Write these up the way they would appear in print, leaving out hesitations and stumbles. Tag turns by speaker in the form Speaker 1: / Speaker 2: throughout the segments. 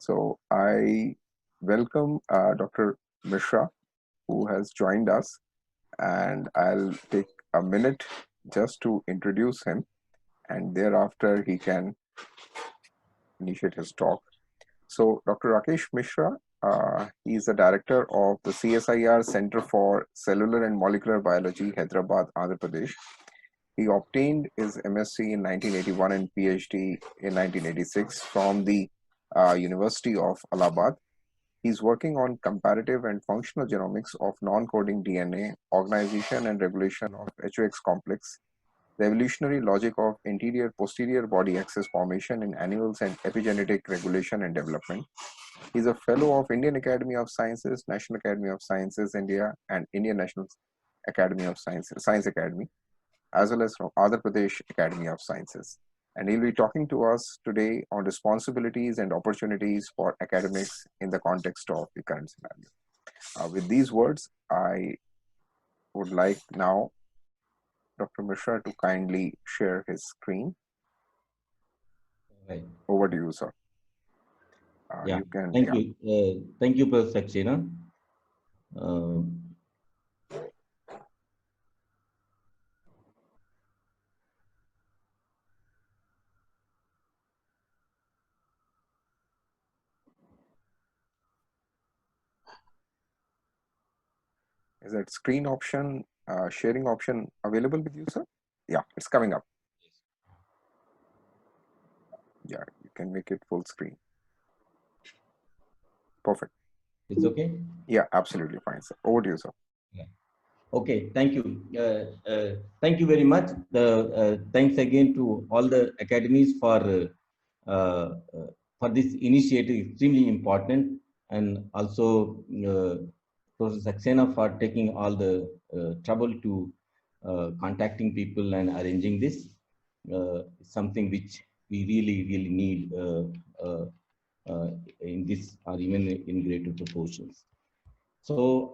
Speaker 1: So I welcome Dr. Mishra, who has joined us, and I'll take a minute just to introduce him, and thereafter he can initiate his talk. So Dr. Rakesh Mishra, he is the director of the CSIR Center for Cellular and Molecular Biology, Hyderabad, Andhra Pradesh. He obtained his MSc in 1981 and PhD in 1986 from the University of Allahabad. He's working on comparative and functional genomics of non-coding DNA, organization and regulation of HOX complex, the evolutionary logic of anterior-posterior body axis formation in animals, and epigenetic regulation and development. He's a fellow of Indian Academy of Sciences, National Academy of Sciences, India, and Indian National Academy of Sciences, Science Academy, as well as from Andhra Pradesh Academy of Sciences. And he'll be talking to us today on responsibilities and opportunities for academics in the context of the current scenario. With these words, I would like now Dr. Mishra to kindly share his screen.
Speaker 2: Right.
Speaker 1: Over to you, sir.
Speaker 2: Yeah.
Speaker 1: You can.
Speaker 2: Thank you. Thank you, Professor Saxena.
Speaker 1: Is that screen option, sharing option available with you, sir? Yeah, it's coming up. Yeah, you can make it full screen. Perfect.
Speaker 2: It's okay?
Speaker 1: Yeah, absolutely fine, sir. Over to you, sir.
Speaker 2: Yeah. Okay, thank you. Thank you very much. Thanks again to all the academies for this initiative, extremely important, and also Professor Saxena for taking all the trouble to contacting people and arranging this. Something which we really need in this, or even in greater proportions. So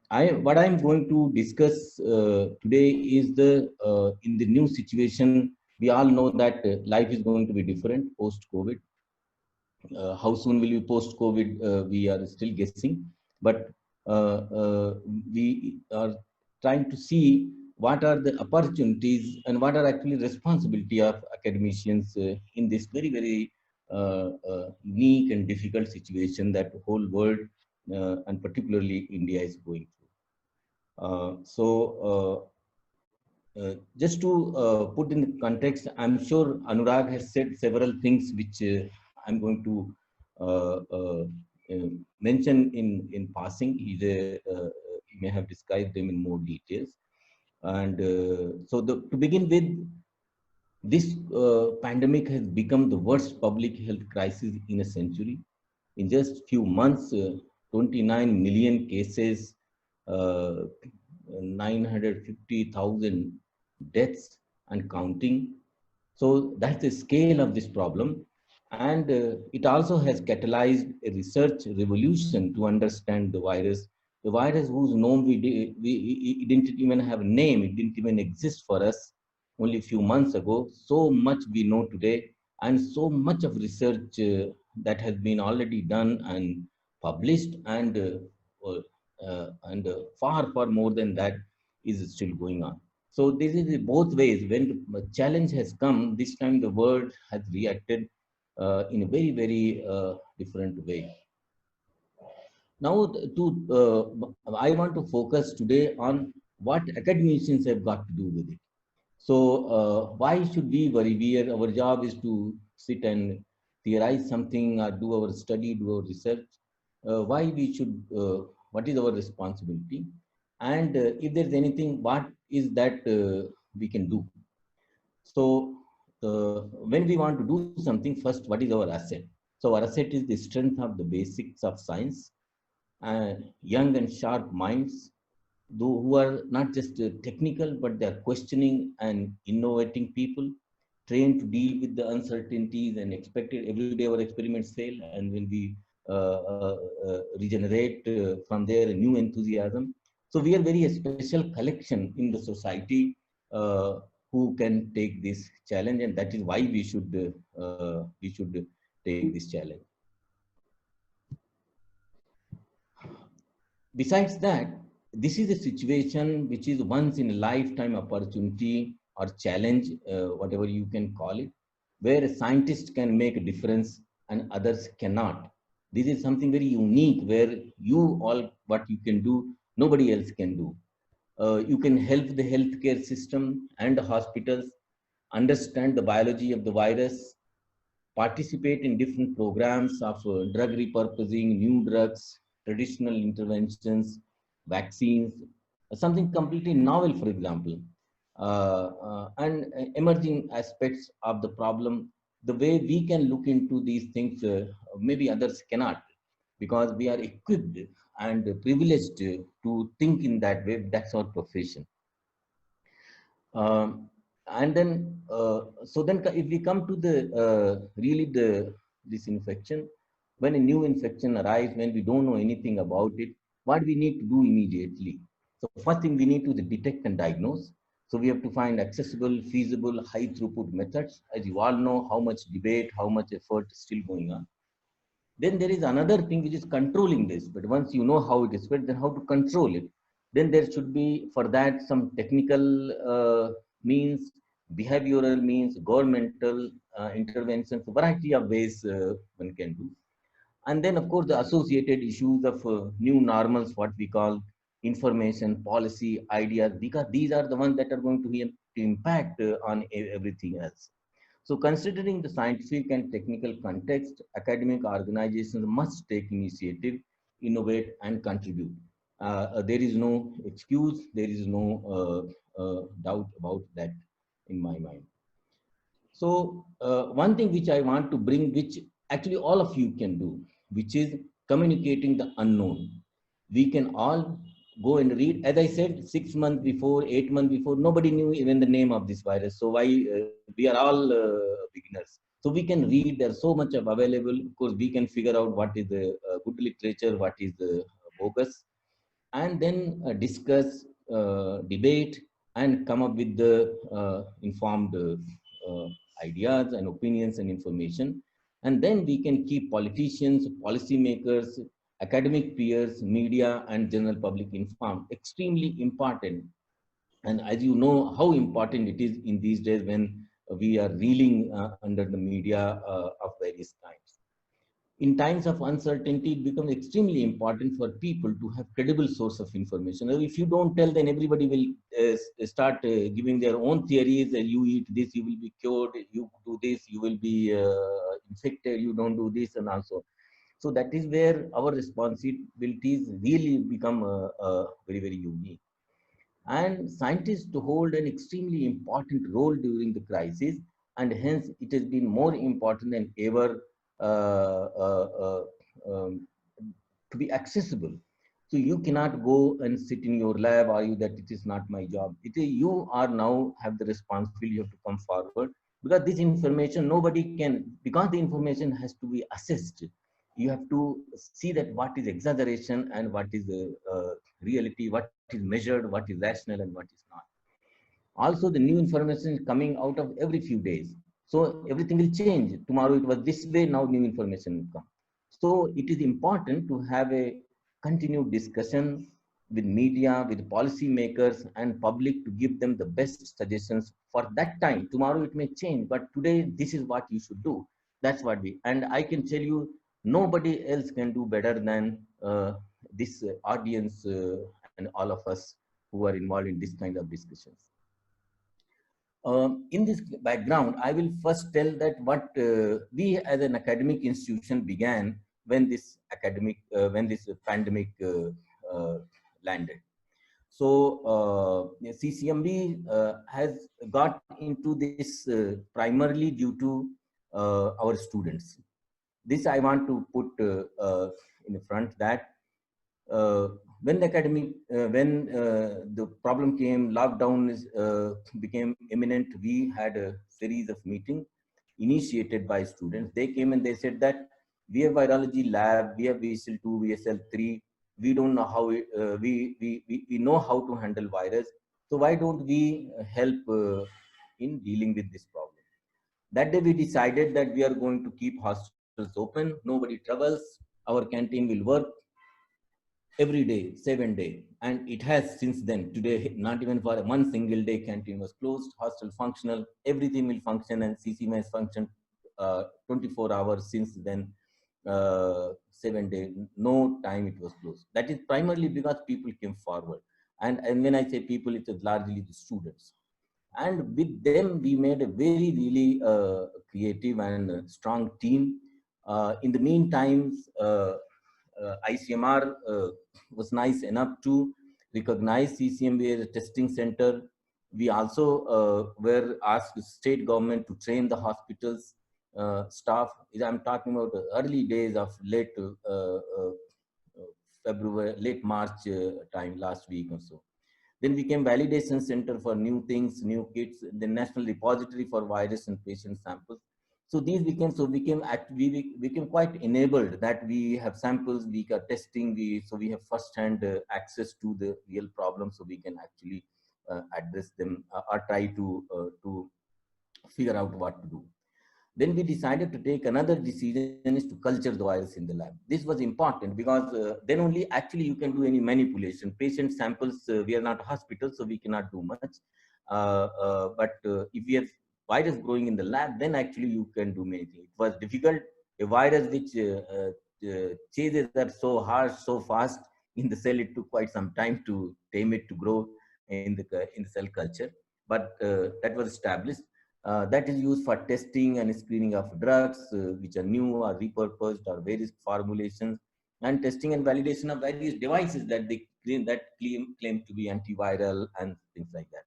Speaker 2: what I'm going to discuss today is in the new situation. We all know that life is going to be different post COVID. How soon will be post COVID? We are still guessing, but we are trying to see what are the opportunities and what are actually responsibility of academicians in this very unique and difficult situation that the whole world and particularly India is going through. Just to put in the context, I'm sure Anurag has said several things which I'm going to mention in passing. He may have described them in more details. And to begin with, this pandemic has become the worst public health crisis in a century. In just few months, 29 million cases, 950,000 deaths and counting. So that's the scale of this problem. And it also has catalyzed a research revolution to understand the virus. The virus whose name it didn't even have a name, it didn't even exist for us only a few months ago. So much we know today, and so much of research that has been already done and published, and far more than that is still going on. So this is both ways. When the challenge has come, this time the world has reacted in a very different way. Now, I want to focus today on what academicians have got to do with it. So why should we worry? Our job is to sit and theorize something or do our study, do our research. Why we should, what is our responsibility? And if there's anything, what is that we can do? So when we want to do something, first, what is our asset? So our asset is the strength of the basics of science, young and sharp minds, who are not just technical, but they are questioning and innovating people, trained to deal with the uncertainties and expected. Every day our experiments fail, and when we regenerate from there a new enthusiasm. So we are very special collection in the society who can take this challenge, and that is why we should take this challenge. Besides that, this is a situation which is once in a lifetime opportunity or challenge, whatever you can call it, where a scientist can make a difference and others cannot. This is something very unique where you all, what you can do, nobody else can do. You can help the healthcare system and the hospitals understand the biology of the virus, participate in different programs of drug repurposing, new drugs, traditional interventions, vaccines, something completely novel, for example, and emerging aspects of the problem. The way we can look into these things, maybe others cannot, because we are equipped and privileged to think in that way. That's our profession. Um, and then, so then if we come to the really this infection, when a new infection arrives, when we don't know anything about it, what we need to do immediately? So first thing we need to detect and diagnose. So we have to find accessible, feasible, high throughput methods. As you all know, how much debate, how much effort is still going on. Then there is another thing which is controlling this. But once you know how it is spread, then how to control it. Then there should be for that some technical means, behavioral means, governmental interventions, variety of ways one can do. And then, of course, the associated issues of new normals, what we call information, policy, ideas, because these are the ones that are going to be to impact on everything else. So considering the scientific and technical context, academic organizations must take initiative, innovate, and contribute. There is no excuse, there is no doubt about that in my mind. So one thing which I want to bring, which actually all of you can do, which is communicating the unknown. We can all go and read. As I said, 6 months before, 8 months before, nobody knew even the name of this virus. So why we are all beginners. So we can read. There's so much of available. Of course, we can figure out what is the good literature, what is the bogus, and then discuss, debate, and come up with the informed ideas and opinions and information. And then we can keep politicians, policymakers, academic peers, media, and general public informed. Extremely important. And as you know, how important it is in these days when we are reeling under the media of various kinds. In times of uncertainty, it becomes extremely important for people to have credible source of information. If you don't tell, then everybody will start giving their own theories. You eat this, you will be cured. You do this, you will be infected. You don't do this, and also. So that is where our responsibilities really become very, very unique. And scientists hold an extremely important role during the crisis, and hence it has been more important than ever uh, um, to be accessible. So you cannot go and sit in your lab, argue that it is not my job. It is, you are now have the responsibility. You have to come forward, because this information nobody can, because the information has to be assessed. You have to see that what is exaggeration and what is the reality, what is measured, what is rational, and what is not. Also, the new information is coming out of every few days. So everything will change. Tomorrow it was this way, now new information will come. So it is important to have a continued discussion with media, with policymakers and public, to give them the best suggestions for that time. Tomorrow it may change, but today this is what you should do. That's what we, and I can tell you, nobody else can do better than this audience and all of us who are involved in this kind of discussions. In this background, I will first tell that what we as an academic institution began when this when this pandemic landed. So CCMB has got into this primarily due to our students. This I want to put in front that when the academic, when the problem came, lockdown became imminent, we had a series of meetings initiated by students. They came and they said that we have virology lab, we have VSL2, VSL3, we don't know how we know how to handle virus. So why don't we help in dealing with this problem? That day we decided that we are going to keep hostels open, nobody travels, our canteen will work, every day, 7 day. And it has since then. Today, not even for one single day, canteen was closed, hostel functional, everything will function, and CCMA has functioned 24 hours since then. 7 day, no time it was closed. That is primarily because people came forward. And when I say people, it is largely the students. And with them, we made a very, really creative and strong team. In the meantime, ICMR was nice enough to recognize CCMB as a testing center. We also were asked the state government to train the hospitals staff. I'm talking about the early days of late February, late March time, last week or so. Then became validation center for new things, new kits, the national repository for virus and patient samples. So these became, we became quite enabled that we have samples, we are testing, so we have first-hand access to the real problems, so we can actually address them or try to figure out what to do. Then we decided to take another decision is to culture the virus in the lab. This was important because then only actually you can do any manipulation. Patient samples, we are not hospital, so we cannot do much. But if we have virus growing in the lab, then actually you can do many things. It was difficult. A virus which chases are so harsh, so fast in the cell, it took quite some time to tame it to grow in the cell culture. But that was established. That is used for testing and screening of drugs, which are new or repurposed or various formulations, and testing and validation of various devices that they claim to be antiviral and things like that.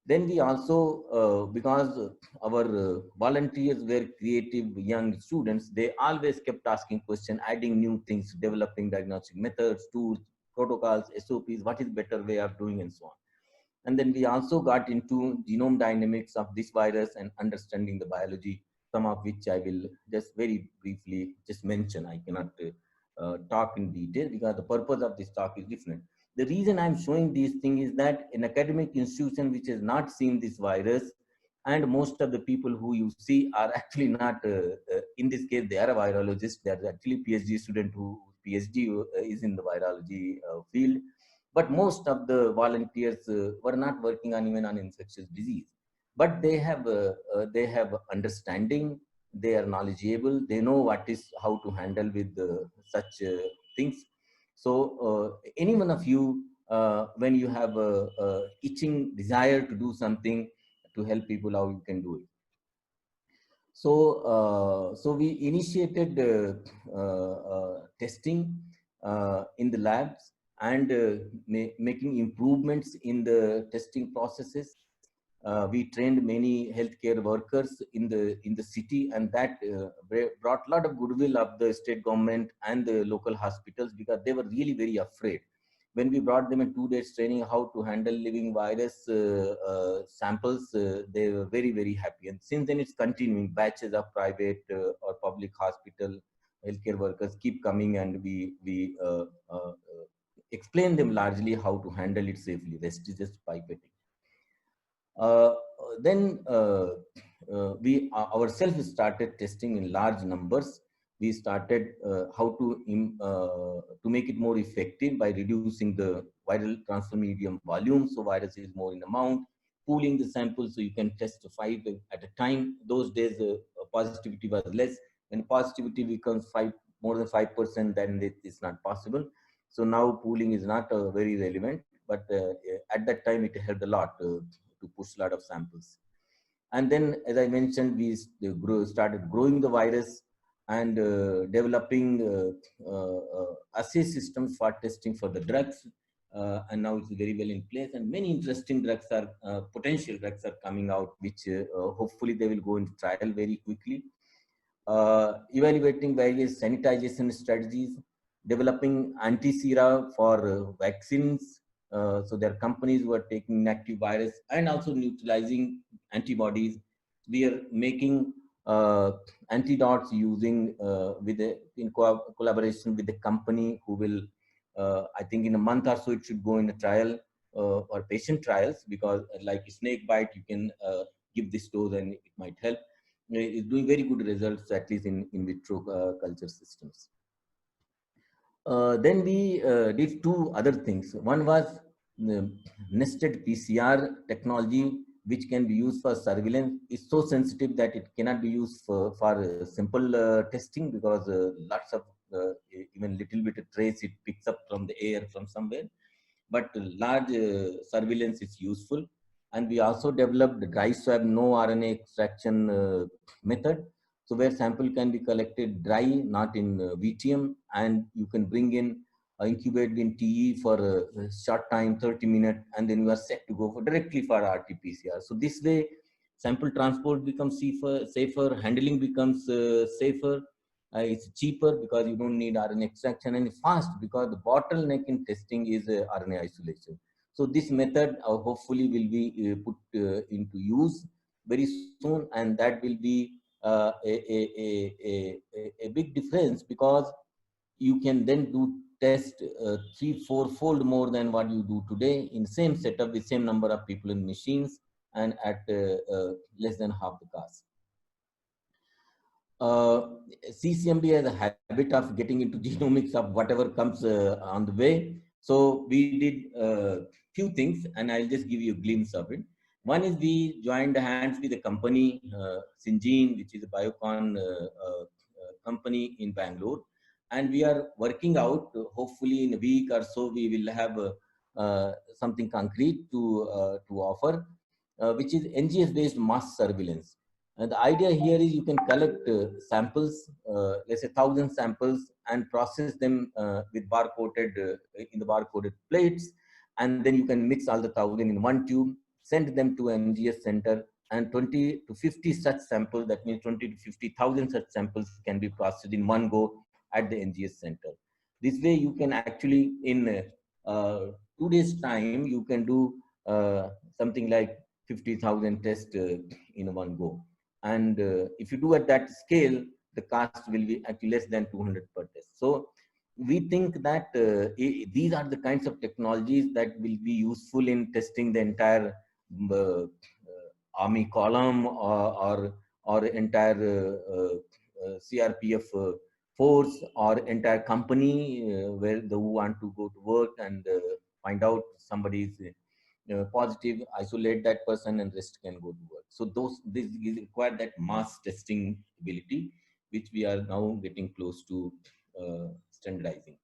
Speaker 2: Then we also, because our volunteers were creative young students, they always kept asking questions, adding new things, developing diagnostic methods, tools, protocols, SOPs, what is better way of doing, and so on. And then we also got into genome dynamics of this virus and understanding the biology, some of which I will just very briefly just mention. I cannot talk in detail because the purpose of this talk is different. The reason I'm showing these things is that an academic institution which has not seen this virus, and most of the people who you see are actually not, in this case, they are a virologist. They are actually PhD student who PhD is in the virology field, but most of the volunteers were not working on even on infectious disease. But they have understanding, they are knowledgeable, they know what is how to handle with such things. So any one of you, when you have a itching desire to do something to help people, how you can do it. So so we initiated testing in the labs, and making improvements in the testing processes. We trained many healthcare workers in the city, and that brought a lot of goodwill of the state government and the local hospitals, because they were really very afraid. When we brought them in 2 days training how to handle living virus samples, they were very, very happy. And since then it's continuing. Batches of private or public hospital healthcare workers keep coming, and we explain them largely how to handle it safely. Rest is just pipetting. Uh, then we ourselves started testing in large numbers. We started to make it more effective by reducing the viral transfer medium volume, so virus is more in amount, pooling the samples so you can test 5 at a time. Those days positivity was less. When positivity becomes more than 5%, then it's not possible. So now pooling is not very relevant, but at that time it helped a lot to push a lot of samples. And then, as I mentioned, we started growing the virus and developing assay systems for testing for the drugs. And now it's very well in place, and many interesting drugs are, potential drugs are coming out, which hopefully they will go into trial very quickly. Evaluating various sanitization strategies, developing anti-sera for vaccines. So there are companies who are taking inactive virus and also neutralizing antibodies. We are making antidotes using collaboration with the company who will, I think in a month or so, it should go in a trial or patient trials, because like snake bite, you can give this dose and it might help. Is doing very good results, at least in vitro culture systems. Then we did two other things. One was nested PCR technology, which can be used for surveillance. It's so sensitive that it cannot be used for simple testing, because lots of even little bit of trace it picks up from the air from somewhere. But large surveillance is useful. And we also developed dry swab no RNA extraction method. So where sample can be collected dry, not in VTM, and you can bring in incubated in TE for a short time, 30 minutes, and then you are set to go for directly for RT-PCR. So this way, sample transport becomes safer, handling becomes safer, it's cheaper because you don't need RNA extraction, and fast because the bottleneck in testing is RNA isolation. So this method hopefully will be put into use very soon, and that will be a big difference, because you can then do test 3-4 fold more than what you do today in same setup with same number of people in machines, and at less than half the cost. uh, CCMB has a habit of getting into genomics of whatever comes on the way. So we did few things, and I'll just give you a glimpse of it. One is we joined hands with a company, Syngene, which is a biocon company in Bangalore, and we are working out. Hopefully, in a week or so, we will have something concrete to offer, which is NGS-based mass surveillance. And the idea here is you can collect samples, let's say 1,000 samples, and process them with in the barcoded plates. And then you can mix all the 1,000 in one tube, send them to an NGS center, and 20 to 50 such samples, that means 20 to 50,000 such samples can be processed in one go at the NGS center. This way you can actually, in 2 days time, you can do something like 50,000 tests in one go. And if you do at that scale, the cost will be actually less than 200 per test. So we think that these are the kinds of technologies that will be useful in testing the entire army column, or entire CRPF force, or entire company where the who want to go to work and find out somebody is positive, isolate that person, and rest can go to work. So this require that mass testing ability, which we are now getting close to standardizing.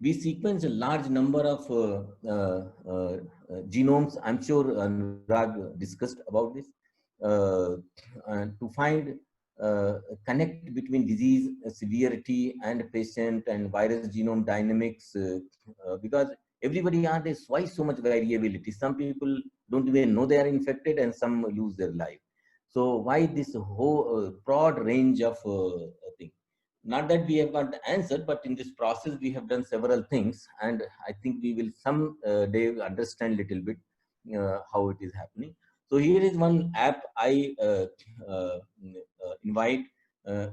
Speaker 2: We sequence a large number of genomes. I'm sure Anurag discussed about this, and to find connect between disease severity and patient and virus genome dynamics, because everybody are there's why so much variability. Some people don't even know they are infected, and some lose their life. So why this whole broad range of things? Not that we have got the answer, but in this process we have done several things, and I think we will some day understand little bit how it is happening. So here is one app. I invite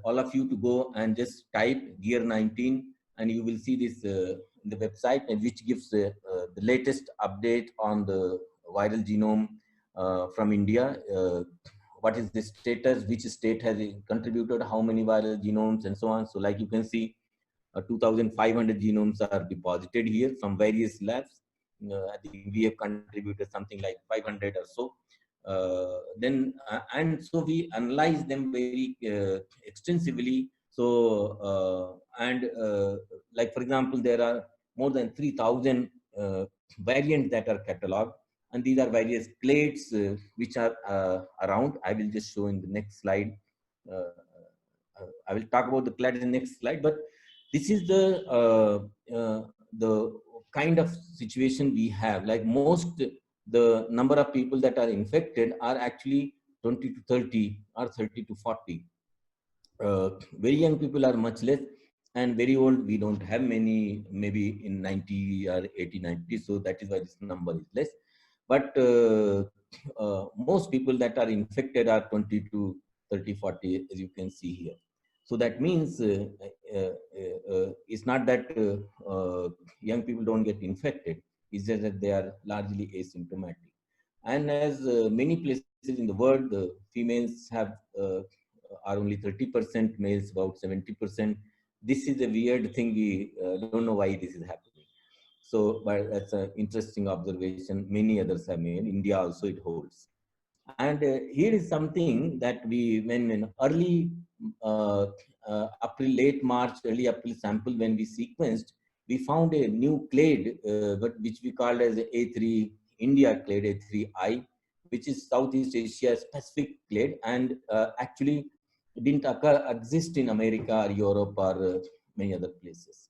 Speaker 2: all of you to go and just type Gear 19, and you will see this in the website, and which gives the latest update on the viral genome from India. What is the status, which state has contributed, how many viral genomes, and so on. So like you can see, 2,500 genomes are deposited here from various labs. I think we have contributed something like 500 or so. And so we analyze them very extensively. So like for example, there are more than 3,000 variants that are cataloged, and these are various clades which are around. I will just show in the next slide. I will talk about the clade in the next slide, but this is the kind of situation we have. Like most, the number of people that are infected are actually 20 to 30 or 30 to 40. Very young people are much less, and very old we don't have many, maybe in 90 or 80, 90. So that is why this number is less. But most people that are infected are 20 to 30, 40, as you can see here. So that means it's not that young people don't get infected, it's just that they are largely asymptomatic. And as many places in the world, the females have are only 30%, males about 70%. this is a weird thing. We don't know why this is happening. So, but that's an interesting observation. Many others have made. India also it holds. And here is something that we, when in early April, late March, early April sample, when we sequenced, we found a new clade, but which we called as A3 India clade, A3I, which is Southeast Asia specific clade, and actually didn't exist in America or Europe or many other places.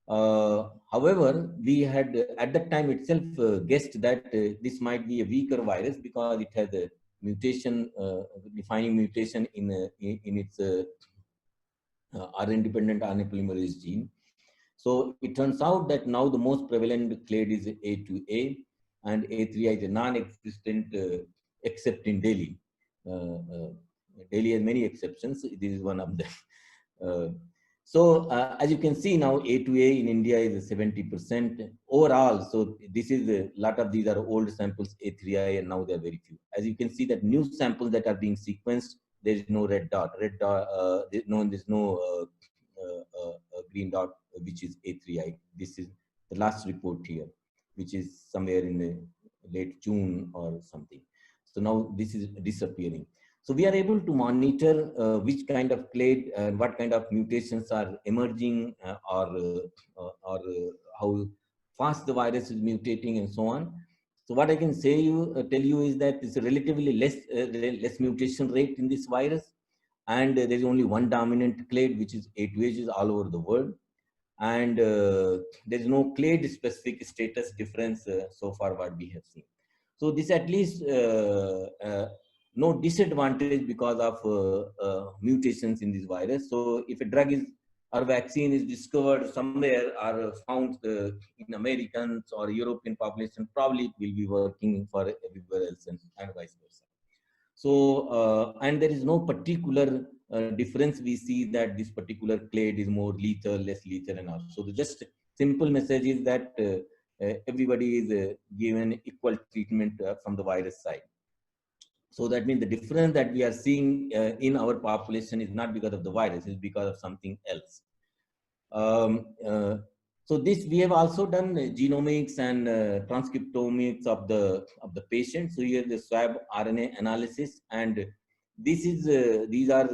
Speaker 2: However, we had at that time itself guessed that this might be a weaker virus because it has a mutation, defining mutation in its R-independent RNA polymerase gene. So it turns out that now the most prevalent clade is A2A, and A3I is a non-existent except in Delhi. Delhi has many exceptions. This is one of them. So as you can see now, A2A in India is 70% overall. So this is a lot of these are old samples, A3I, and now they are very few. As you can see that new samples that are being sequenced, there is no red dot. Red dot, there's no green dot, which is A3I. This is the last report here, which is somewhere in the late June or something. So now this is disappearing. So we are able to monitor which kind of clade and what kind of mutations are emerging, or how fast the virus is mutating and so on. So what I can tell you is that it's a relatively less mutation rate in this virus, and there is only one dominant clade, which is A2H, all over the world, and there is no clade specific status difference so far what we have seen. So this at least no disadvantage because of mutations in this virus. So if a drug is or vaccine is discovered somewhere or found in Americans or European population, probably it will be working for everywhere else, and vice versa. So, and there is no particular difference. We see that this particular clade is more lethal, less lethal, and all. So the just simple message is that everybody is given equal treatment from the virus side. So that means the difference that we are seeing in our population is not because of the virus, it's because of something else. So this we have also done genomics and transcriptomics of the patient. So here the swab RNA analysis, and this is these are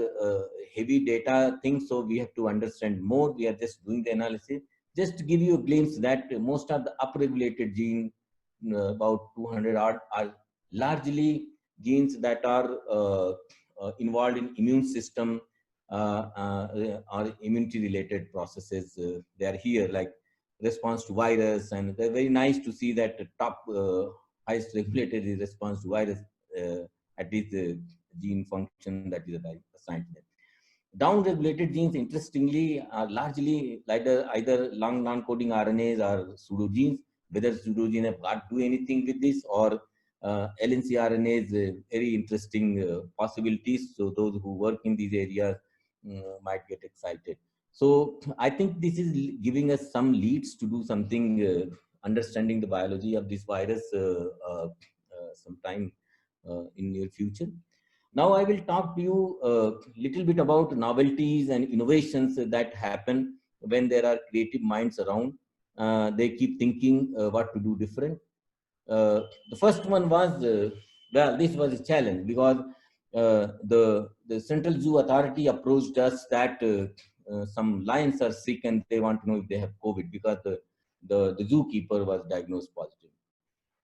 Speaker 2: heavy data things. So we have to understand more. We are just doing the analysis just to give you a glimpse that most of the upregulated gene, about 200 odd, are largely genes that are involved in immune system or immunity related processes. They are here, like response to virus, and they're very nice to see that the top highest regulated is response to virus, at least the gene function that is assigned to them. Down-regulated genes, interestingly, are largely either long non-coding RNAs or pseudogenes. Whether pseudogenes have got to do anything with this, or LNC RNAs, very interesting possibilities. So those who work in these areas might get excited. So I think this is giving us some leads to do something, understanding the biology of this virus sometime in near future. Now I will talk to you a little bit about novelties and innovations that happen when there are creative minds around. They keep thinking what to do different. The first one was, well, this was a challenge because the Central Zoo Authority approached us that some lions are sick and they want to know if they have COVID because the zookeeper was diagnosed positive.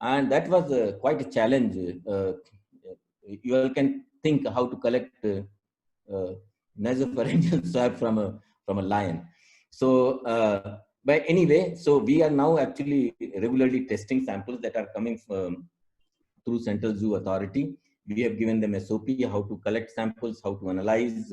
Speaker 2: And that was quite a challenge. You all can think how to collect nasopharyngeal swab from a lion. So, but anyway, so we are now actually regularly testing samples that are coming through Central Zoo Authority. We have given them SOP, how to collect samples, how to analyze,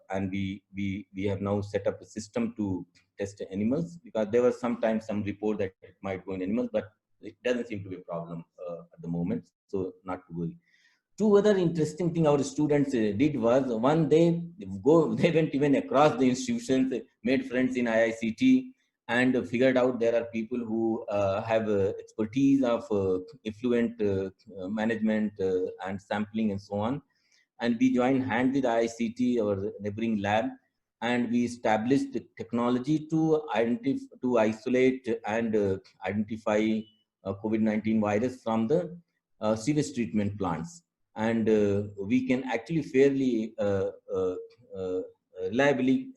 Speaker 2: and we have now set up a system to test animals, because there was sometimes some report that it might go in animals, but it doesn't seem to be a problem at the moment, so not to worry. Two other interesting thing our students did was, one, they went even across the institutions, made friends in IICT, and figured out there are people who have expertise of effluent management and sampling and so on. And we joined hands with IICT, our neighboring lab, and we established the technology to isolate and identify COVID-19 virus from the sewage treatment plants. And we can actually fairly reliably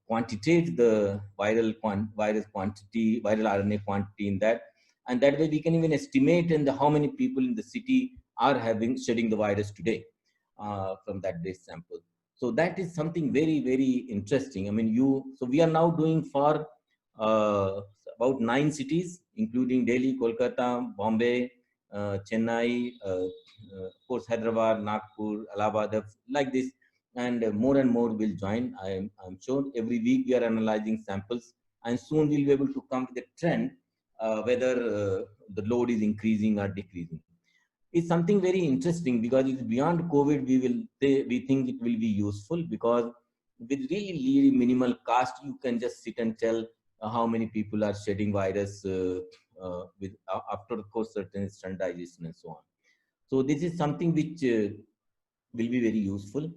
Speaker 2: quantitate the virus quantity, viral RNA quantity in that. And that way we can even estimate and how many people in the city are shedding the virus today from that base sample. So that is something very, very interesting. I mean, so we are now doing for about 9 cities, including Delhi, Kolkata, Bombay, Chennai, of course, Hyderabad, Nagpur, Allahabad, like this. And more will join. I'm sure every week we are analyzing samples, and soon we'll be able to come with a trend whether the load is increasing or decreasing. It's something very interesting because it's beyond COVID. We think it will be useful because with really minimal cost, you can just sit and tell how many people are shedding virus with after, of course, certain standardization and so on. So this is something which will be very useful.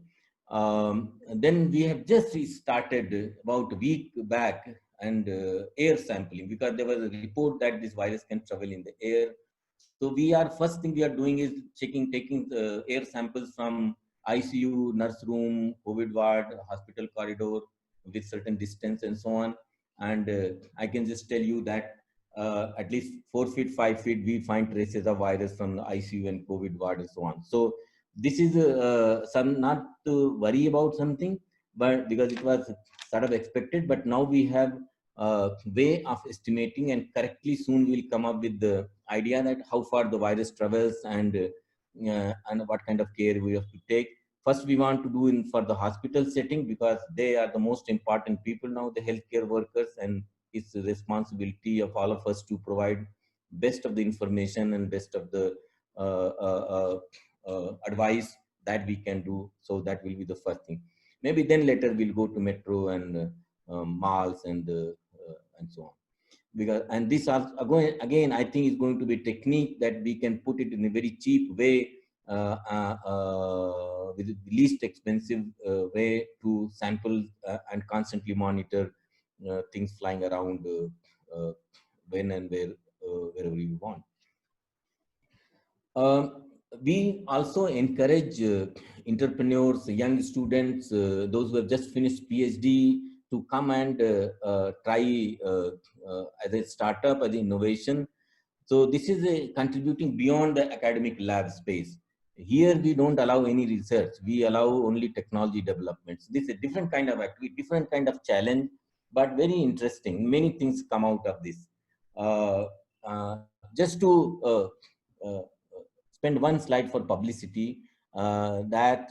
Speaker 2: Then we have just started about a week back and air sampling, because there was a report that this virus can travel in the air. So first thing we are doing is taking the air samples from ICU, nurse room, COVID ward, hospital corridor with certain distance and so on. And I can just tell you that at least 4 feet, 5 feet, we find traces of virus from the ICU and COVID ward and so on. So this is some not to worry about something, but because it was sort of expected, but now we have a way of estimating, and correctly soon we'll come up with the idea that how far the virus travels and what kind of care we have to take. First, we want to do in for the hospital setting, because they are the most important people now, the healthcare workers, and it's the responsibility of all of us to provide best of the information and best of the uh, uh, advice that we can do. So that will be the first thing. Maybe then later we'll go to metro and malls and so on. Because, and this also, again I think is going to be a technique that we can put it in a very cheap way, with the least expensive way to sample and constantly monitor things flying around when and where wherever we want. We also encourage entrepreneurs, young students, those who have just finished PhD, to come and try as a startup, as an innovation. So this is a contributing beyond the academic lab space. Here we don't allow any research. We allow only technology developments. This is a different kind of activity, different kind of challenge, but very interesting. Many things come out of this. Just to uh, spend one slide for publicity, that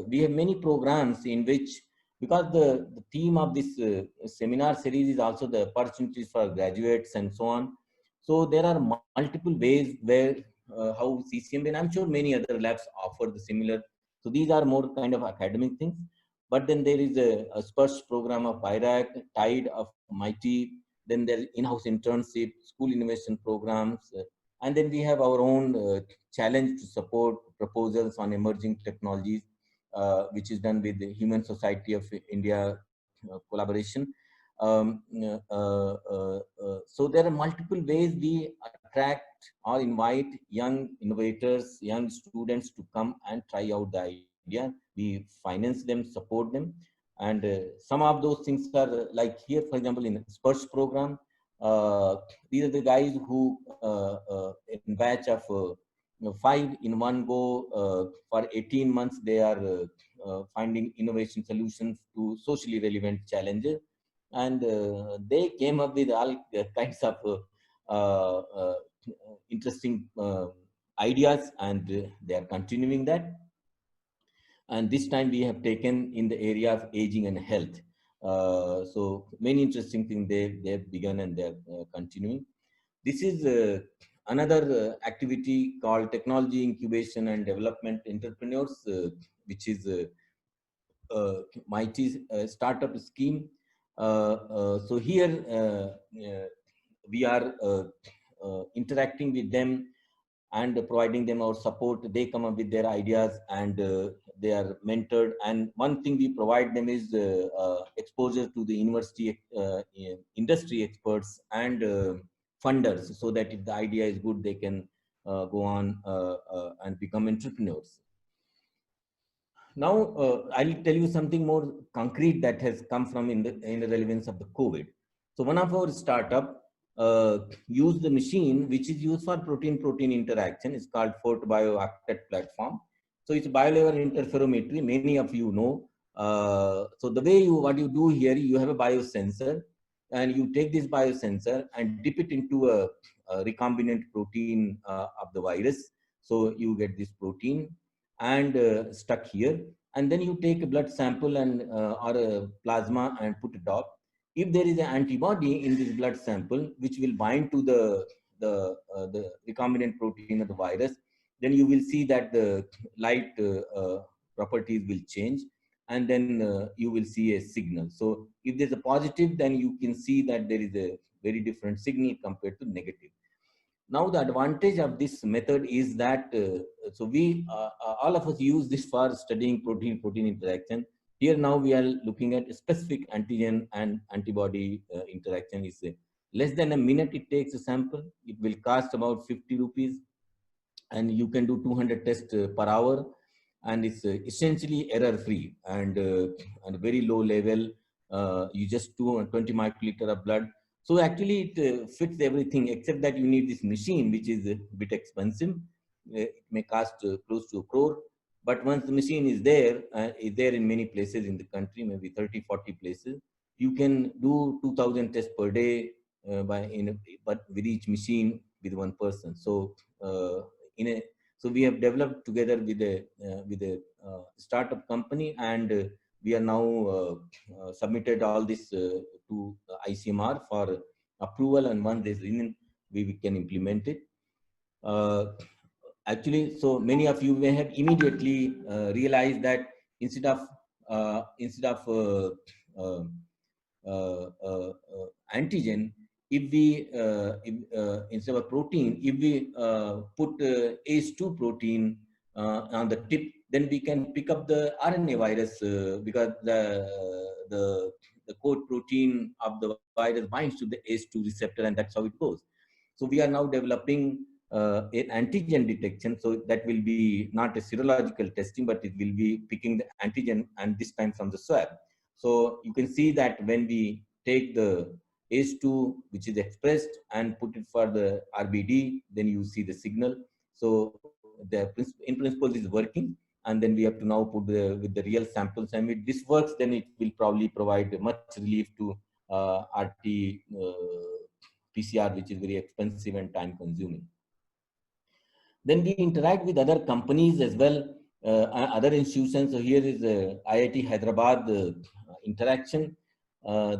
Speaker 2: we have many programs in which, because the theme of this seminar series is also the opportunities for graduates and so on. So there are multiple ways where how CCMB, and I'm sure many other labs offer the similar. So these are more kind of academic things. But then there is a SPURS program of IRAC, TIDE of MITI. Then there is in-house internship, school innovation programs, and then we have our own challenge to support proposals on emerging technologies, which is done with the Human Society of India collaboration. So there are multiple ways we attract or invite young innovators, young students to come and try out the idea. We finance them, support them. And some of those things are like here, for example, in SPURS program, these are the guys who in batch of 5 in one go, for 18 months they are finding innovation solutions to socially relevant challenges, and they came up with all kinds of interesting ideas, and they are continuing that. And this time we have taken in the area of aging and health. So many interesting things they've begun and they're continuing. This is another activity called Technology Incubation and Development Entrepreneurs, which is MIT's startup scheme. So here we are interacting with them and providing them our support. They come up with their ideas, and they are mentored. And one thing we provide them is exposure to the university industry experts and funders, so that if the idea is good, they can go on and become entrepreneurs. Now, I'll tell you something more concrete that has come from in the relevance of the COVID. So one of our startup use the machine which is used for protein-protein interaction. It's called Fort Bio Octet platform. So it's biolayer interferometry. Many of you know. So the way what you do here, you have a biosensor, and you take this biosensor and dip it into a recombinant protein of the virus. So you get this protein and stuck here, and then you take a blood sample and or a plasma and put it up. If there is an antibody in this blood sample which will bind to the recombinant protein of the virus, then you will see that the light properties will change, and then you will see a signal. So if there's a positive, then you can see that there is a very different signal compared to negative. Now the advantage of this method is that so we all of us use this for studying protein-protein interaction. Here now we are looking at specific antigen and antibody interaction. Is less than a minute it takes a sample. It will cost about 50 rupees, and you can do 200 tests per hour, and it's essentially error-free and very low level. You just do 20 microliter of blood. So actually it fits everything, except that you need this machine, which is a bit expensive. It may cost close to 1 crore. But once the machine is there in many places in the country, maybe 30, 40 places, you can do 2,000 tests per day but with each machine with one person. So so we have developed together with a startup company, and we are now submitted all this to ICMR for approval, and once this in, we can implement it. Actually, so many of you may have immediately realized that instead of uh, antigen, if we instead of protein, if we put ACE2 protein on the tip, then we can pick up the RNA virus because the code protein of the virus binds to the ACE2 receptor, and that's how it goes. So we are now developing an antigen detection, so that will be not a serological testing, but it will be picking the antigen, and this time from the swab. So you can see that when we take the ACE2, which is expressed, and put it for the RBD, then you see the signal. So the in principle is working, and then we have to now put with the real samples. And if this works, then it will probably provide much relief to RT PCR, which is very expensive and time consuming. Then we interact with other companies as well, other institutions. So here is IIT Hyderabad interaction.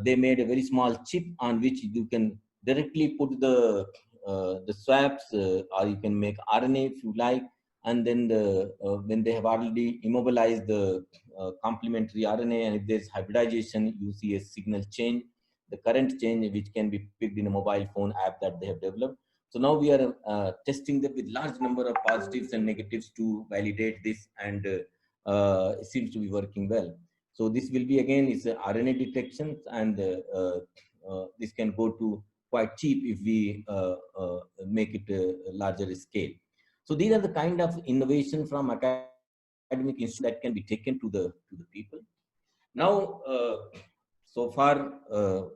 Speaker 2: They made a very small chip on which you can directly put the swabs, or you can make RNA if you like. And then when they have already immobilized the complementary RNA, and if there's hybridization, you see a signal change, the current change, which can be picked in a mobile phone app that they have developed. So now we are testing them with large number of positives and negatives to validate this, and it seems to be working well. So this will be, again, it's RNA detections, and this can go to quite cheap if we make it a larger scale. So these are the kind of innovation from academic institute that can be taken to the people. Now, so far,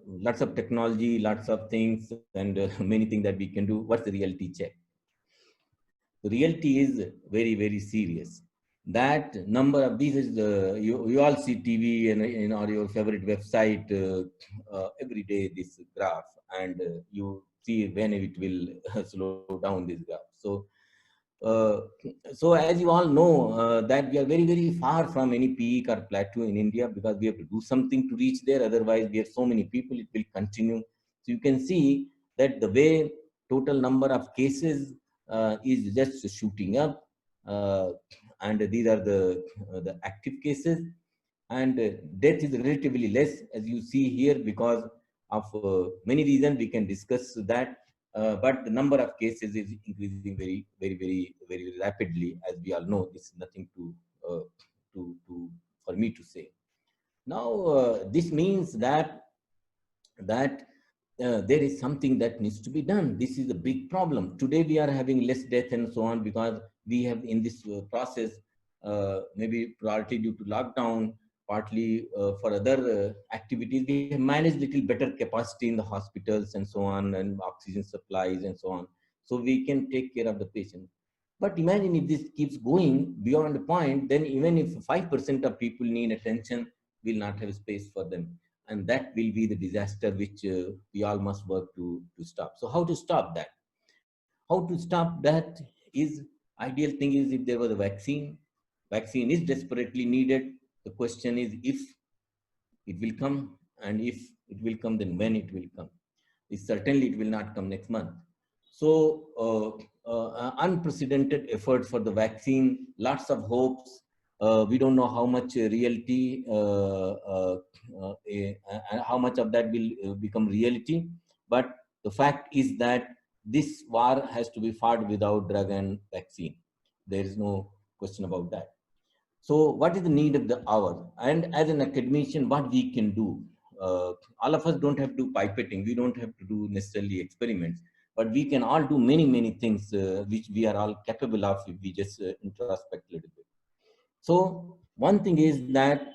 Speaker 2: lots of technology, lots of things, and many things that we can do. What's the reality check? The reality is very, very serious. That number of these is you all see TV and or your favorite website every day, this graph, and you see when it will slow down this graph. So so as you all know that we are very, very far from any peak or plateau in India, because we have to do something to reach there. Otherwise, we have so many people, it will continue. So you can see that the way total number of cases is just shooting up, and these are the active cases, and death is relatively less, as you see here, because of many reasons. We can discuss that. but the number of cases is increasing very rapidly. As we all know, this is nothing to for me to say. Now, this means that there is something that needs to be done. This is a big problem. Today we are having less death and so on because we have in this process, maybe partly due to lockdown, partly for other activities, we have managed little better capacity in the hospitals and so on, and oxygen supplies and so on. So we can take care of the patient. But imagine if this keeps going beyond a point, then even if 5% of people need attention, we'll not have space for them. And that will be the disaster which we all must work to stop. So how to stop that? How to stop that is, ideal thing is if there was a vaccine is desperately needed. The question is if it will come, and if it will come, then when it will come. Certainly it will not come next month. So unprecedented effort for the vaccine, lots of hopes. We don't know how much reality, how much of that will become reality. But the fact is that this war has to be fought without drug and vaccine. There is no question about that. So what is the need of the hour? And as an academician, what we can do? All of us don't have to do pipetting. We don't have to do necessarily experiments, but we can all do many things which we are all capable of if we just introspect a little bit. So one thing is that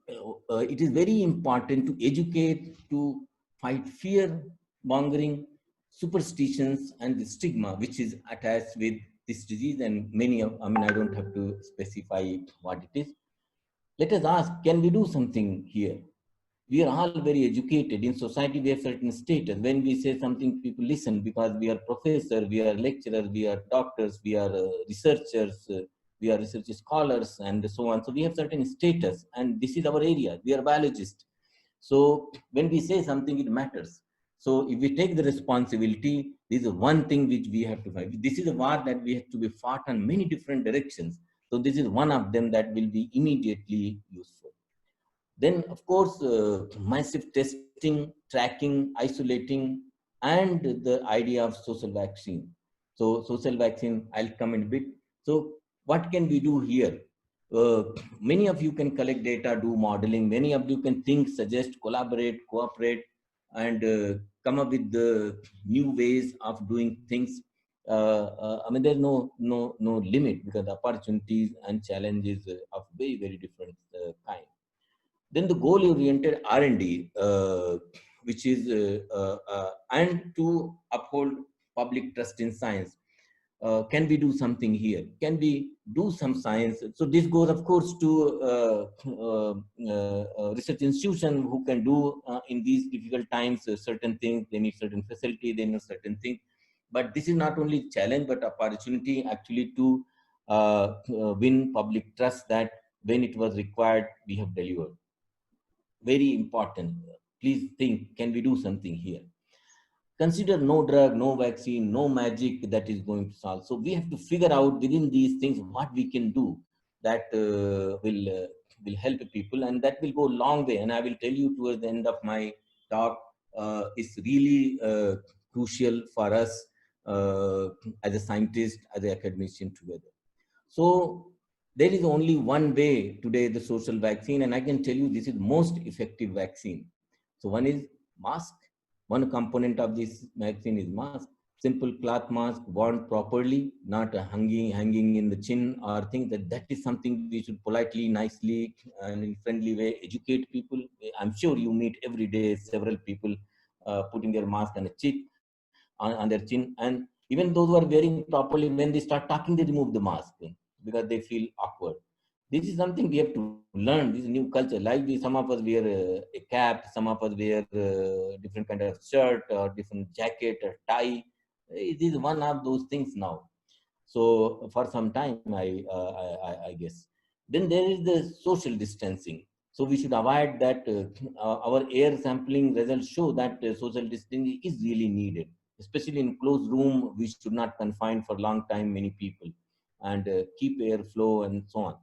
Speaker 2: it is very important to educate, to fight fear mongering, superstitions, and the stigma which is attached with this disease. And many of, I mean, I don't have to specify what it is. Let us ask, can we do something here? We are all very educated. In society, we have certain status. When we say something, people listen because we are professors, we are lecturers, we are doctors, we are researchers, we are research scholars, and so on. So we have certain status, and this is our area. We are biologists. So when we say something, it matters. So if we take the responsibility, this is one thing which we have to fight. This is a war that we have to be fought on many different directions. So this is one of them that will be immediately useful. Then, of course, massive testing, tracking, isolating, and the idea of social vaccine. So social vaccine, I'll come in a bit. So what can we do here? Many of you can collect data, do modeling. Many of you can think, suggest, collaborate, cooperate, and come up with the new ways of doing things. I mean, there's no limit because the opportunities and challenges of very different kind. Then the goal-oriented R&D, which is and to uphold public trust in science. Can we do something here? Can we do some science? So this goes, of course, to research institution who can do in these difficult times certain things. They need certain facility, they need certain things. But this is not only challenge, but opportunity actually to win public trust that when it was required, we have delivered. Very important. Please think, can we do something here? Consider no drug, no vaccine, no magic that is going to solve. So we have to figure out within these things what we can do that will help people, and that will go a long way. And I will tell you towards the end of my talk, it's really crucial for us as a scientist, as an academician together. So there is only one way today, the social vaccine, and I can tell you this is most effective vaccine. So one is mask. One component of this vaccine is mask. Simple cloth mask worn properly, not hanging in the chin or things. That is something we should politely, nicely, and in friendly way educate people. I'm sure you meet every day several people putting their mask on a chin, on their chin, and even those who are wearing properly, when they start talking, they remove the mask because they feel awkward. This is something we have to learn. This is a new culture. Like some of us wear a cap, some of us wear different kind of shirt or different jacket or tie. It is one of those things now. So for some time, I guess. Then there is the social distancing. So we should avoid that. Our air sampling results show that social distancing is really needed, especially in closed room. We should not confine for a long time many people, and keep airflow and so on.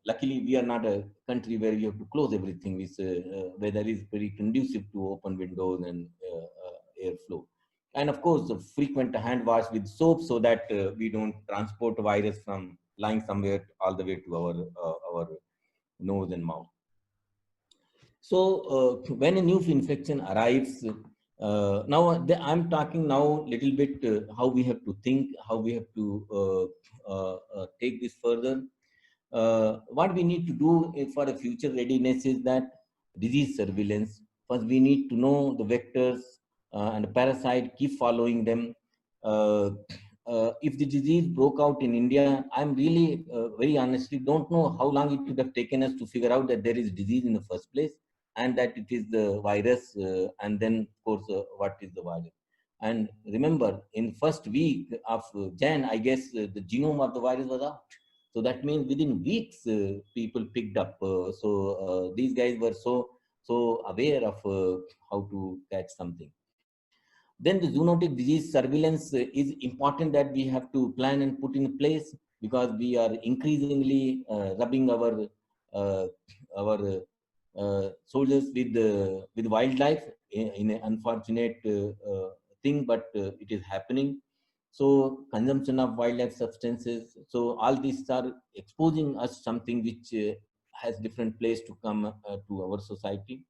Speaker 2: Luckily, we are not a country where you have to close everything. Weather is very conducive to open windows and airflow. And of course, the frequent hand wash with soap so that we don't transport virus from lying somewhere all the way to our nose and mouth. So when a new infection arrives, I'm talking now little bit how we have to think, how we have to take this further. What we need to do for a future readiness is that disease surveillance. First, we need to know the vectors and parasite, keep following them. Uh, if the disease broke out in India, I'm really very honestly don't know how long it would have taken us to figure out that there is disease in the first place and that it is the virus, and then of course what is the virus. And remember, in first week of Jan, I guess the genome of the virus was out. So that means within weeks, people picked up. These guys were so aware of how to catch something. Then the zoonotic disease surveillance is important that we have to plan and put in place, because we are increasingly rubbing uh, our soldiers with wildlife in an unfortunate thing, but it is happening. So consumption of wildlife substances. So all these are exposing us something which has different place to come to our society.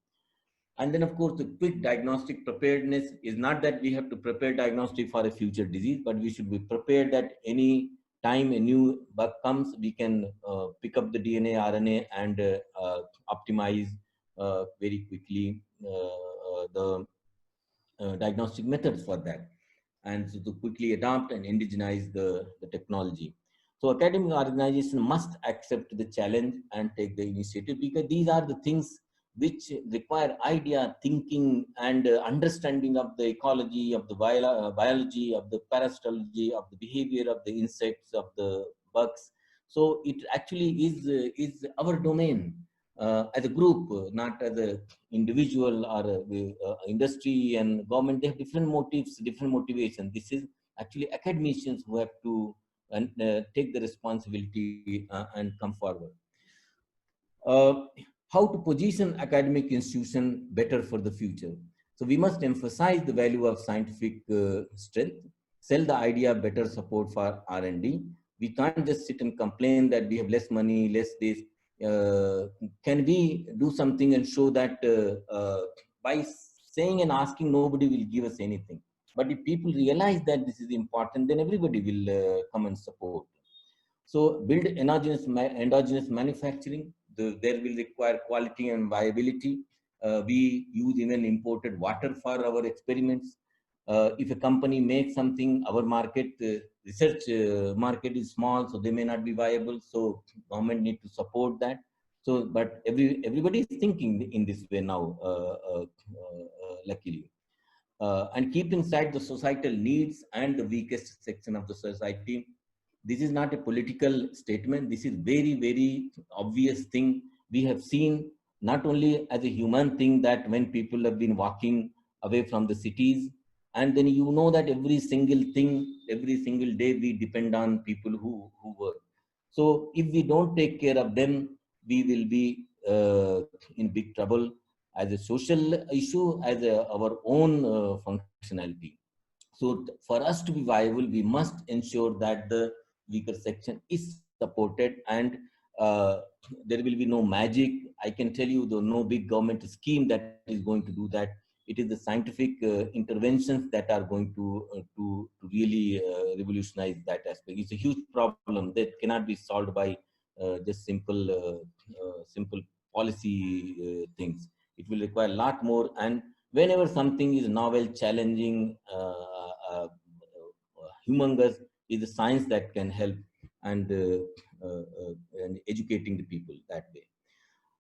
Speaker 2: And then, of course, the quick diagnostic preparedness is not that we have to prepare diagnostic for a future disease, but we should be prepared that any time a new bug comes, we can pick up the DNA, RNA, and optimize very quickly the diagnostic methods for that, and so to quickly adopt and indigenize the technology. So academic organization must accept the challenge and take the initiative, because these are the things which require idea, thinking, and understanding of the ecology, of the biology, of the parasitology, of the behavior of the insects, of the bugs. So it actually is our domain as a group, not as a individual or industry and government. They have different motives, different motivation. This is actually academicians who have to take the responsibility and come forward. Uh, how to position academic institution better for the future. So we must emphasize the value of scientific strength, sell the idea better support for R&D. We can't just sit and complain that we have less money, less this. Can we do something and show that by saying and asking, nobody will give us anything. But if people realize that this is important, then everybody will come and support. So build endogenous manufacturing. There will require quality and viability. We use even imported water for our experiments. If a company makes something, our market, research market is small, so they may not be viable. So government need to support that. So, but everybody is thinking in this way now, luckily. And keep inside the societal needs and the weakest section of the society. This is not a political statement. This is very, very obvious thing. We have seen not only as a human thing that when people have been walking away from the cities, and then you know that every single thing, every single day we depend on people who work. So if we don't take care of them, we will be in big trouble as a social issue, as our own functionality. So for us to be viable, we must ensure that the weaker section is supported, and uh, there will be no magic. I can tell you, the no big government scheme that is going to do that. It is the scientific interventions that are going to really revolutionize that aspect. It's a huge problem that cannot be solved by just simple policy things. It will require a lot more, and whenever something is novel, challenging, humongous, is the science that can help, and and educating the people that way.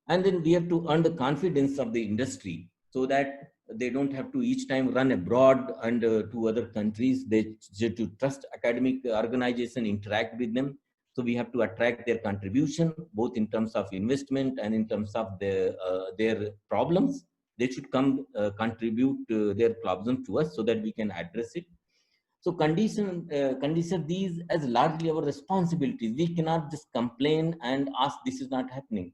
Speaker 2: And then we have to earn the confidence of the industry, so that they don't have to each time run abroad and to other countries. They to trust academic organization, interact with them. So we have to attract their contribution, both in terms of investment and in terms of their problems. They should come contribute their problems to us so that we can address it. So condition these as largely our responsibilities. We cannot just complain and ask this is not happening.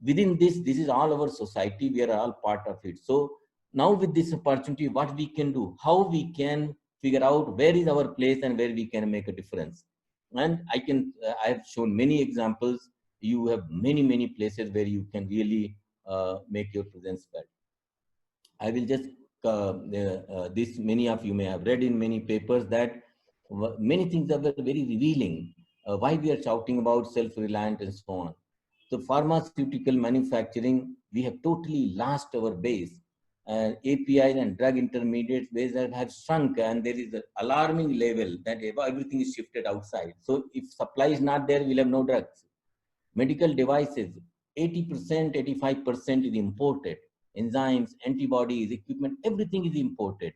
Speaker 2: Within this is all our society. We are all part of it. So now with this opportunity, what we can do, how we can figure out where is our place and where we can make a difference. And I have shown many examples. You have many places where you can really make your presence felt. I will just this many of you may have read in many papers that many things are very revealing. Why we are shouting about self-reliant and so on. So pharmaceutical manufacturing, we have totally lost our base. APIs and drug intermediates base have shrunk, and there is an alarming level that everything is shifted outside. So if supply is not there, we'll have no drugs. Medical devices, 80%, 85% is imported. Enzymes, antibodies, equipment, everything is imported.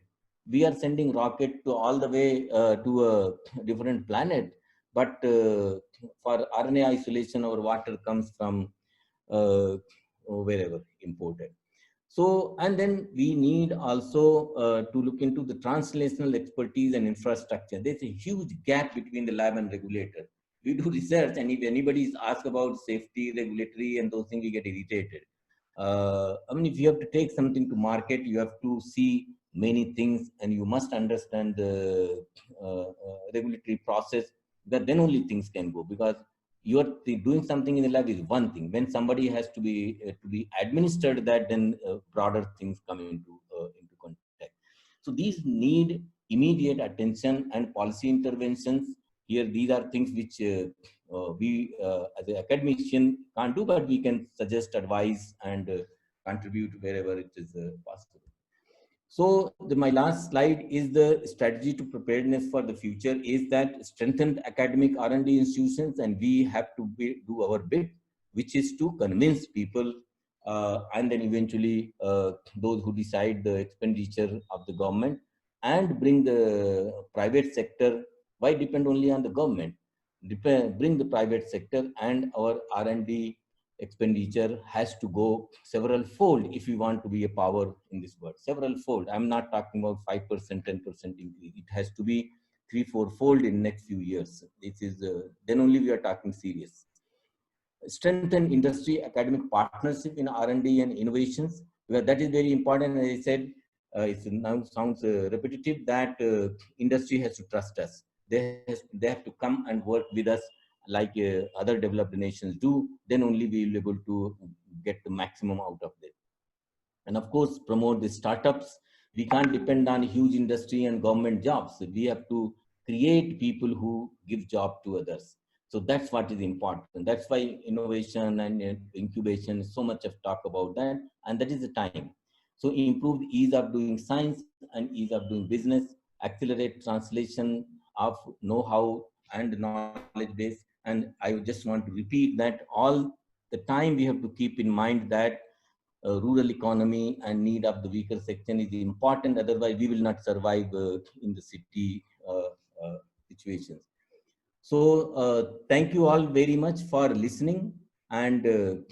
Speaker 2: We are sending rocket to all the way to a different planet, but for RNA isolation, our water comes from wherever imported. So, and then we need also to look into the translational expertise and infrastructure. There's a huge gap between the lab and regulator. We do research, and if anybody is asked about safety, regulatory, and those things, we get irritated. I mean, if you have to take something to market, you have to see many things, and you must understand the regulatory process. That then only things can go, because you are doing something in the lab is one thing. When somebody has to be administered that, then broader things come into contact. So these need immediate attention and policy interventions. Here, these are things which we as an academician can't do, but we can suggest, advise, and contribute wherever it is possible. So my last slide is the strategy to preparedness for the future is that strengthened academic R&D institutions, and we have to do our bit, which is to convince people and then eventually those who decide the expenditure of the government, and bring the private sector. Why depend only on the government? Bring the private sector, and our R&D expenditure has to go several fold if we want to be a power in this world. Several fold. I'm not talking about 5%, 10% increase. It has to be 3-4 fold in next few years. This is then only we are talking serious. Strengthen industry academic partnership in R&D and innovations. Well, that is very important. As I said, it now sounds repetitive that industry has to trust us. They have to come and work with us like other developed nations do. Then only we will be able to get the maximum out of it. And of course, promote the startups. We can't depend on huge industry and government jobs. We have to create people who give job to others. So that's what is important. That's why innovation and incubation, so much of talk about that, and that is the time. So improve the ease of doing science and ease of doing business, accelerate translation of know-how and knowledge base. And I just want to repeat that all the time we have to keep in mind that rural economy and need of the weaker section is important. Otherwise, we will not survive in the city situations. So thank you all very much for listening. And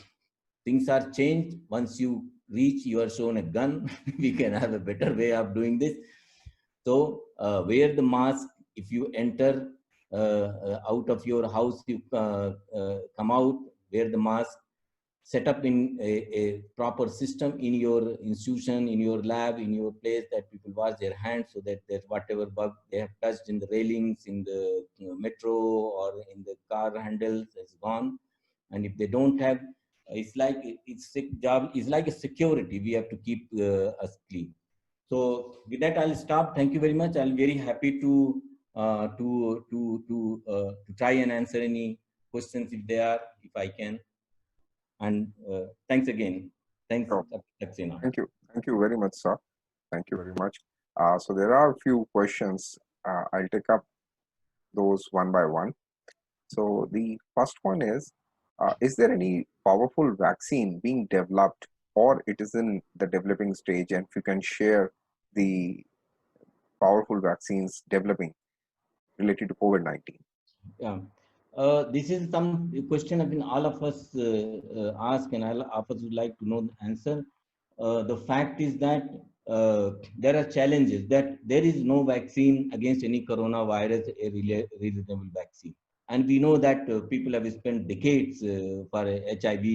Speaker 2: things are changed. Once you reach, you are shown a gun. We can have a better way of doing this. So wear the mask if you enter out of your house. You come out, wear the mask. Set up in a proper system in your institution, in your lab, in your place, that people wash their hands, so that whatever bug they have touched in the railings, in the metro or in the car handles is gone. And if they don't have, it's like job is like a security. We have to keep us clean. So with that, I'll stop. Thank you very much. I'll be very happy to try and answer any questions if they are, if I can. And thanks again. Thanks, Saxena.
Speaker 1: Thank you. Thank you very much, sir. Thank you very much. So there are a few questions. I'll take up those one by one. So the first one is there any powerful vaccine being developed, or it is in the developing stage? And if you can share the powerful vaccines developing related to COVID-19.
Speaker 2: Yeah. This is some question I mean all of us ask, and all of us would like to know the answer. The fact is that there are challenges, that there is no vaccine against any coronavirus, a reasonable vaccine. And we know that people have spent decades for HIV,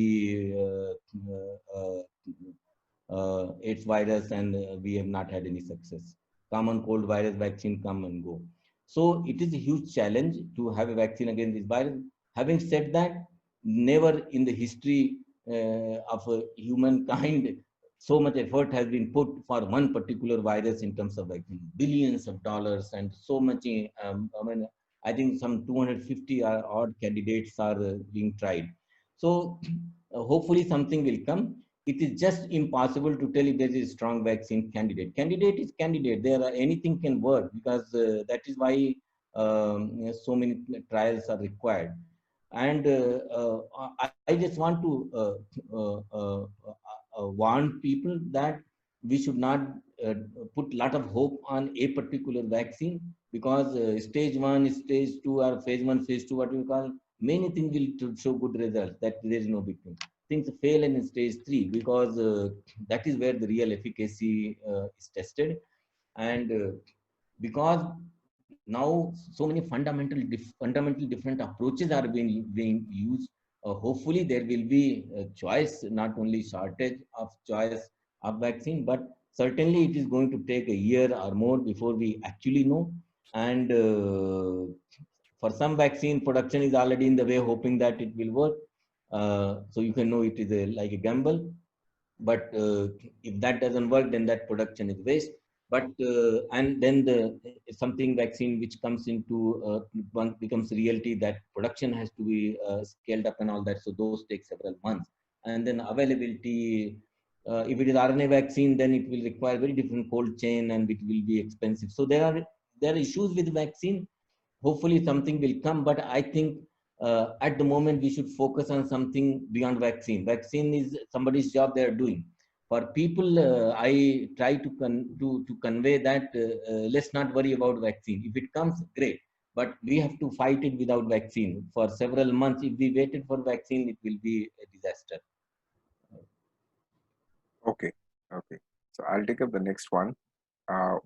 Speaker 2: AIDS virus, and we have not had any success. Common cold virus vaccine come and go. So it is a huge challenge to have a vaccine against this virus. Having said that, never in the history of humankind so much effort has been put for one particular virus in terms of vaccine, billions of dollars, and so much. I mean, I think some 250 odd candidates are being tried. So hopefully something will come. It is just impossible to tell if there is a strong vaccine candidate. Candidate is candidate. There are anything can work, because that is why so many trials are required. And I just want to warn people that we should not uh, put lot of hope on a particular vaccine, because stage 1, stage 2, or phase 1, phase 2, what we call, many things will to show good results, that there is no big thing. Things fail in stage 3, because that is where the real efficacy is tested. And because now so many fundamentally different approaches are being used, hopefully there will be a choice, not only shortage of choice of vaccine, but certainly it is going to take a year or more before we actually know. And for some vaccine, production is already in the way, hoping that it will work. So you can know it is like a gamble. But if that doesn't work, then that production is waste. But and then the something vaccine which comes into once becomes reality, that production has to be scaled up and all that, so those take several months. And then availability, if it is RNA vaccine, then it will require very different cold chain, and it will be expensive. So there are issues with vaccine. Hopefully something will come, but I think at the moment we should focus on something beyond vaccine. Vaccine is somebody's job they are doing. For people, I try to convey that let's not worry about vaccine. If it comes, great, but we have to fight it without vaccine for several months. If we waited for vaccine, it will be a disaster.
Speaker 1: Okay, okay. So I'll take up the next one.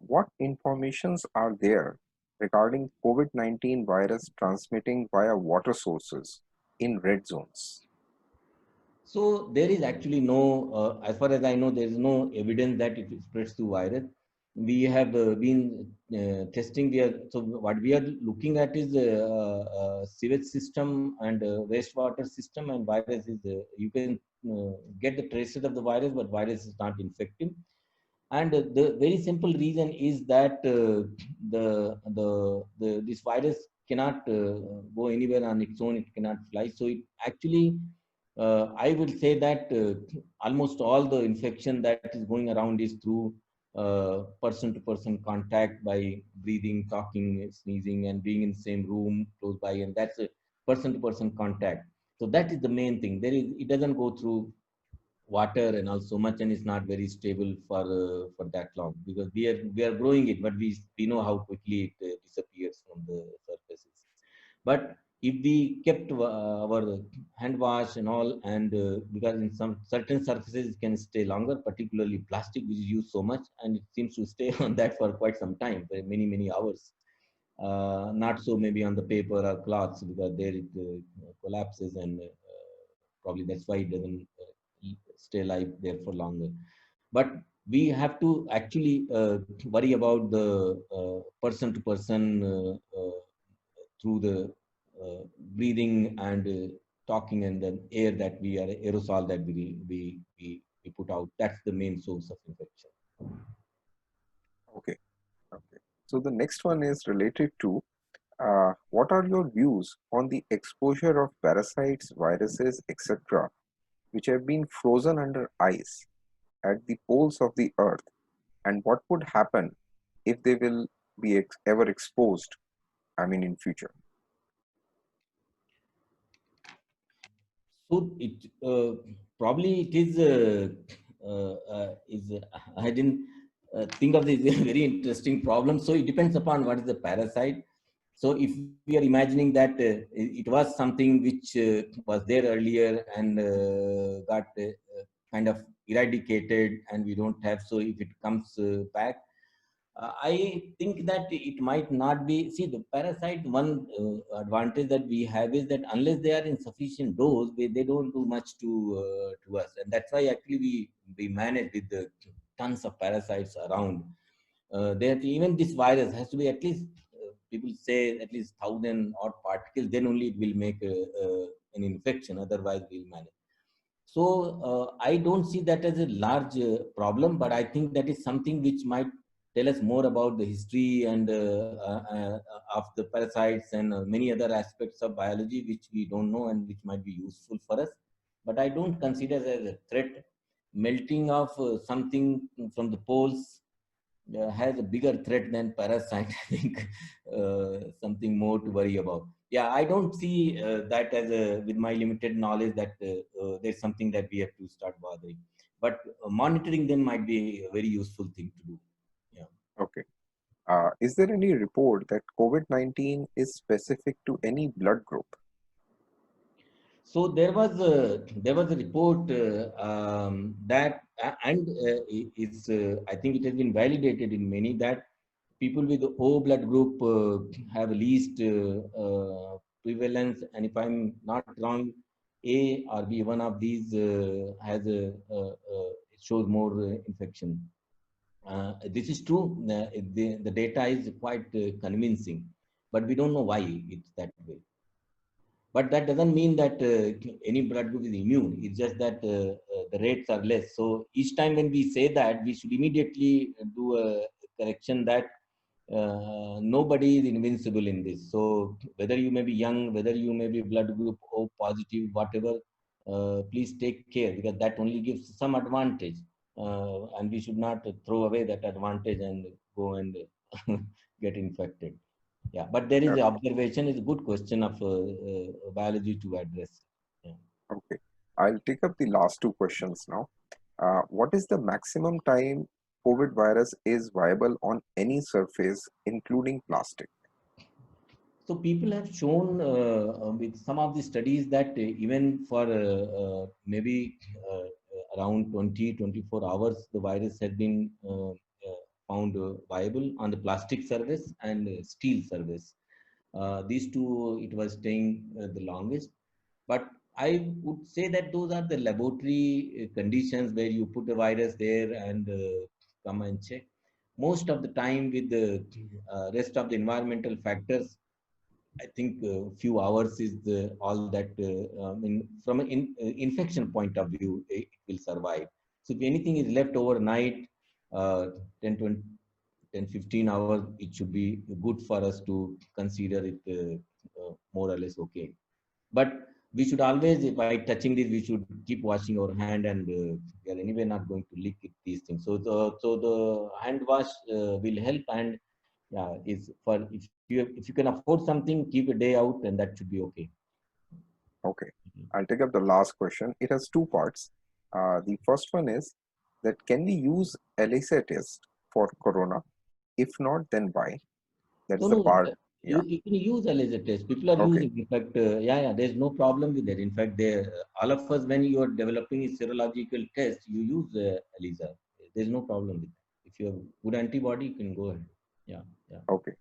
Speaker 1: What informations are there regarding COVID-19 virus transmitting via water sources in red zones?
Speaker 2: So there is actually no, as far as I know, there is no evidence that it spreads through virus. We have been testing there. So what we are looking at is sewage system and wastewater system, and virus is you can get the traces of the virus, but virus is not infective. And the very simple reason is that this virus cannot go anywhere on its own. It cannot fly. So it actually, I will say that almost all the infection that is going around is through person to person contact, by breathing, talking, sneezing, and being in the same room close by, and that's a person to person contact. So that is the main thing. It doesn't go through water and also much, and it's not very stable for that long, because we are growing it, but we know how quickly it disappears from the surfaces. But if we kept our hand wash and all, and because in some certain surfaces it can stay longer, particularly plastic, which is used so much, and it seems to stay on that for quite some time, for many hours. Not so maybe on the paper or cloths, because there it collapses, and probably that's why it doesn't stay alive there for longer. But we have to actually worry about the person to person through the breathing and talking, and the air that we are aerosol that we put out. That's the main source of infection.
Speaker 1: Okay, okay. So the next one is related to what are your views on the exposure of parasites, viruses, etc., which have been frozen under ice at the poles of the earth, and what would happen if they will be ever exposed, I mean, in future?
Speaker 2: So it probably it is I didn't think of this very interesting problem. So it depends upon what is the parasite. So if we are imagining that it was something which was there earlier and got kind of eradicated, and we don't have, so if it comes back, I think that it might not be. See, the parasite, one advantage that we have is that unless they are in sufficient dose, they don't do much to us, and that's why actually we manage with the tons of parasites around. That even this virus has to be at least, people say at least 1,000 odd particles, then only it will make an infection, otherwise we'll manage. So I don't see that as a large problem, but I think that is something which might tell us more about the history and of the parasites and many other aspects of biology which we don't know and which might be useful for us. But I don't consider as a threat. Melting of something from the poles has a bigger threat than parasite. I think something more to worry about. Yeah, I don't see that as a, with my limited knowledge, that there's something that we have to start bothering. But monitoring them might be a very useful thing to do. Yeah.
Speaker 1: Okay. Is there any report that COVID-19 is specific to any blood group?
Speaker 2: So there was a report that and it's I think it has been validated in many, that people with O blood group have least prevalence, and if I'm not wrong, A or B, one of these has it shows more infection. This is true. The data is quite convincing, but we don't know why it's that way. But that doesn't mean that any blood group is immune. It's just that the rates are less. So each time when we say that, we should immediately do a correction that nobody is invincible in this. So whether you may be young, whether you may be blood group O positive, whatever, please take care, because that only gives some advantage. And we should not throw away that advantage and go and get infected. Yeah, but there is
Speaker 1: Okay.
Speaker 2: a observation, is a good question of biology to address. Yeah.
Speaker 1: Okay. I'll take up the last two questions now. What is the maximum time COVID virus is viable on any surface, including plastic?
Speaker 2: So people have shown with some of the studies that even for maybe around 20-24 hours, the virus has been found viable on the plastic surface and steel surface. These two, it was staying the longest. But I would say that those are the laboratory conditions where you put the virus there and come and check. Most of the time, with the rest of the environmental factors, I think a few hours is all that, from an infection point of view, it will survive. So if anything is left overnight, 10, 20, 10, 15 hours, it should be good for us to consider it more or less okay. But we should always, by touching this, we should keep washing our hand, and we are anyway not going to lick it, these things. So the hand wash will help, and yeah, is for if you can afford something, keep a day out, and that should be okay.
Speaker 1: Okay. I'll take up the last question. It has two parts. The first one is that can we use ELISA test for corona? If not, then why? That's
Speaker 2: No,
Speaker 1: the
Speaker 2: no,
Speaker 1: part. Yeah.
Speaker 2: you can use a laser test. People are
Speaker 1: Okay.
Speaker 2: using. In fact, yeah, there's no problem with that. In fact, all of us, when you are developing a serological test, you use ELISA. There's no problem with that. If you have good antibody, you can go ahead. Yeah, yeah.
Speaker 1: Okay.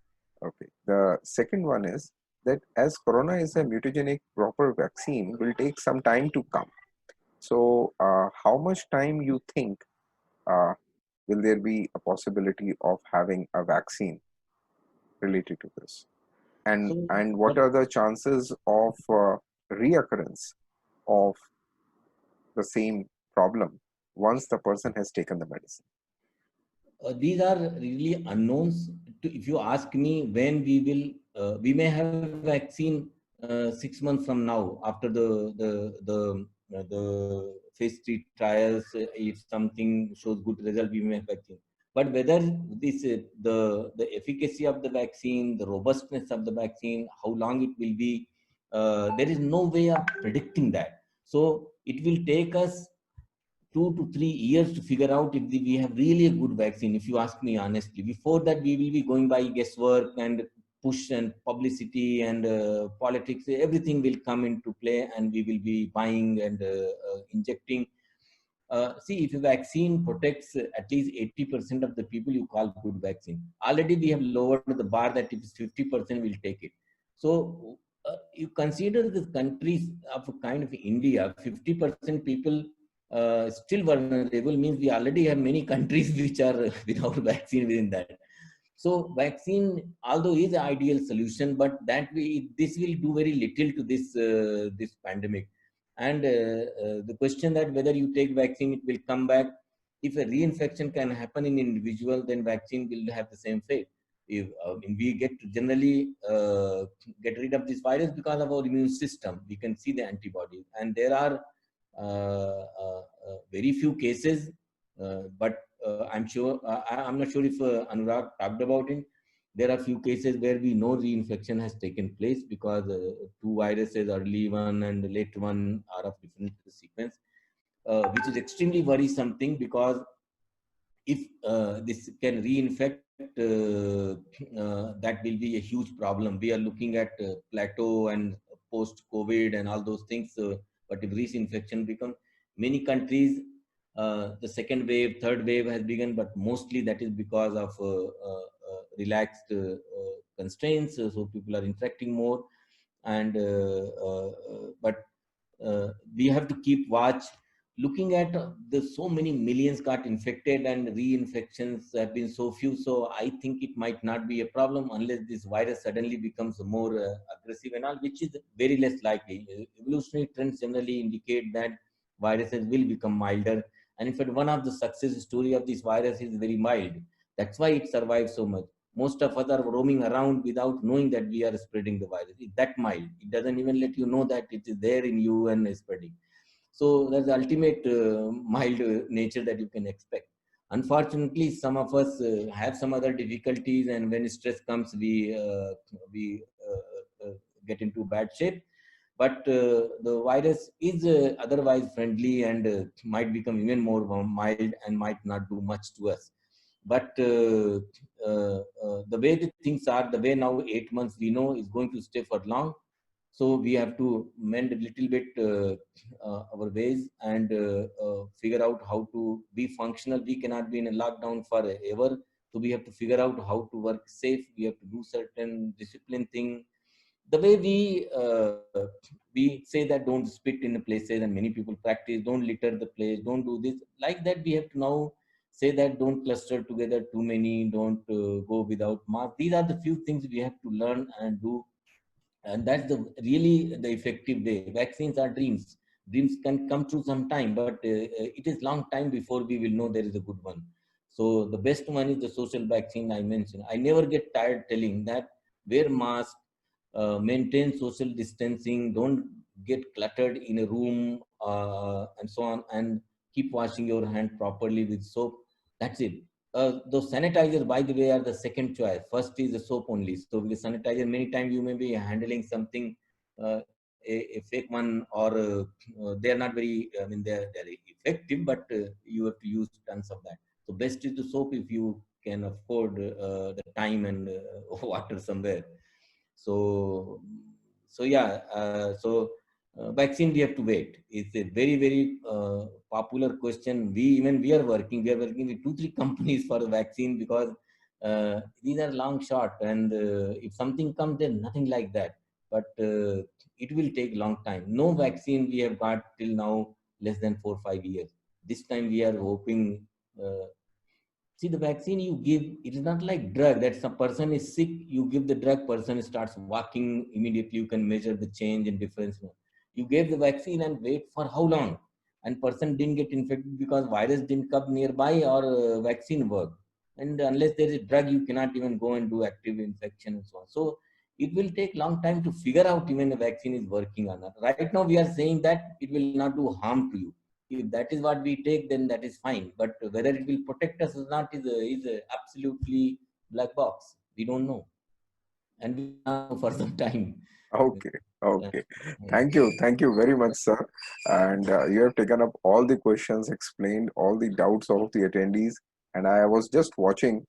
Speaker 1: Okay. The second one is that as corona is a mutagenic, proper vaccine will take some time to come. So, how much time you think uh, will there be a possibility of having a vaccine related to this?
Speaker 2: So
Speaker 1: And what
Speaker 2: what
Speaker 1: are the chances of reoccurrence of the same problem once the person has taken the medicine?
Speaker 2: these are really unknowns. If you ask me when we will, we may have a vaccine 6 months from now, after the phase 3 trials. If something shows good result, we may have vaccine. But whether this the efficacy of the vaccine, the robustness of the vaccine, how long it will be, there is no way of predicting that. So it will take us 2 to 3 years to figure out if we have really a good vaccine, if you ask me honestly. Before that, we will be going by guesswork and push and publicity and politics. Everything will come into play, and we will be buying and injecting. See, if a vaccine protects at least 80% of the people, you call good vaccine. Already we have lowered the bar that if it's 50%, we'll take it. So you consider the countries of a kind of India, 50% people still vulnerable means we already have many countries which are without vaccine within that. So vaccine, although is an ideal solution, but that this will do very little to this pandemic. And the question that whether you take vaccine, it will come back. If a reinfection can happen in individual, then vaccine will have the same fate. If we get to generally get rid of this virus because of our immune system, we can see the antibodies, and there are very few cases, but I'm not sure if Anurag talked about it. There are few cases where we know reinfection has taken place because two viruses, early one and the late one, are of different sequence, which is extremely worrisome thing, because if this can reinfect, that will be a huge problem. We are looking at plateau and post-COVID and all those things. But if reinfection become, many countries, the second wave, third wave has begun, but mostly that is because of relaxed constraints. So people are interacting more, and but we have to keep watch, looking at the so many millions got infected and reinfections have been so few. So I think it might not be a problem unless this virus suddenly becomes more aggressive and all, which is very less likely. Evolutionary trends generally indicate that viruses will become milder, and in fact one of the success story of this virus is very mild. That's why it survives so much. Most of us are roaming around without knowing that we are spreading the virus. It's that mild. It doesn't even let you know that it is there in you and is spreading. So that's the ultimate mild nature that you can expect. Unfortunately, some of us have some other difficulties, and when stress comes, we get into bad shape. But the virus is otherwise friendly and might become even more mild and might not do much to us. But the way the things are, the way now 8 months we know is going to stay for long. So we have to mend a little bit our ways and figure out how to be functional. We cannot be in a lockdown forever. So we have to figure out how to work safe. We have to do certain discipline thing. The way we say that don't spit in places, and many people practice, don't litter the place, don't do this. Like that, we have to now say that don't cluster together too many, don't go without mask. These are the few things we have to learn and do, and that's the really the effective way. Vaccines are dreams. Dreams can come true sometime, but it is long time before we will know there is a good one. So the best one is the social vaccine I mentioned. I never get tired telling that: wear mask, maintain social distancing, don't get cluttered in a room, and so on, and keep washing your hand properly with soap. That's it. Those sanitizers, by the way, are the second choice. First is the soap only. So with the sanitizer, many times you may be handling something, a fake one, or they are not very, I mean, they're effective, but you have to use tons of that. So best is the soap if you can afford the time and water somewhere. So, so yeah, vaccine we have to wait. It's a very popular question. We are working. We are working with 2-3 companies for the vaccine, because these are long shot, and if something comes, then nothing like that. But it will take long time. No vaccine we have got till now less than 4-5 years. This time we are hoping. See, the vaccine you give, it is not like drug that some person is sick, you give the drug, person starts walking immediately, you can measure the change and difference. You gave the vaccine and wait for how long? And person didn't get infected because virus didn't come nearby, or vaccine worked. And unless there is a drug, you cannot even go and do active infection and so on. So it will take long time to figure out even the vaccine is working or not. Right now, we are saying that it will not do harm to you. If that is what we take, then that is fine. But whether it will protect us or not is absolutely black box. We don't know, and we don't know for some time.
Speaker 1: Okay,
Speaker 2: Uh,
Speaker 1: okay. Thank you very much, sir. And you have taken up all the questions, explained all the doubts of the attendees. And I was just watching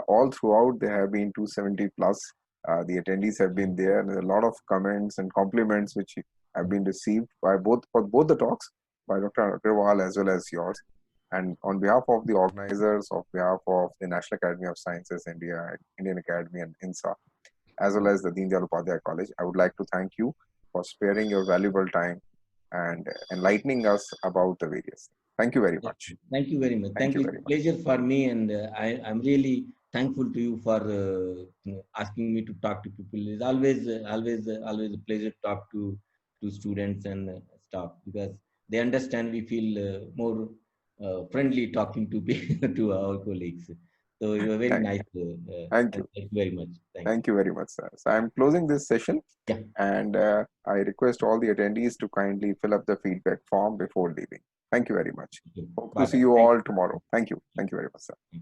Speaker 1: all throughout, there have been 270 plus. The attendees have been there, and a lot of comments and compliments which have been received by both for both the talks by Dr. Agarwal as well as yours. And on behalf of the organizers, of behalf of the National Academy of Sciences, India, Indian Academy, and INSA, as well as the Deen Dayal Upadhyay College, I would like to thank you for sparing your valuable time and enlightening us about the various. Thank you very much.
Speaker 2: Thank you very much.
Speaker 1: Thank
Speaker 2: Thank
Speaker 1: you
Speaker 2: you.
Speaker 1: very much.
Speaker 2: Pleasure for me, and I'm really thankful to you for asking me to talk to people. It's always a pleasure to talk to students and staff, because they understand. We feel more friendly talking to to our colleagues. So you are very
Speaker 1: Thank,
Speaker 2: nice.
Speaker 1: thank
Speaker 2: And
Speaker 1: you.
Speaker 2: thank you very much. Thank you.
Speaker 1: Thank you very much, sir. So I'm closing this session,
Speaker 2: Yeah.
Speaker 1: and I request all the attendees to kindly fill up the feedback form before leaving. Thank you very much.
Speaker 2: Okay.
Speaker 1: Hope to
Speaker 2: Bye
Speaker 1: see
Speaker 2: bye.
Speaker 1: you
Speaker 2: Thank
Speaker 1: all tomorrow. Thank you. Thank you very much, sir.
Speaker 2: you.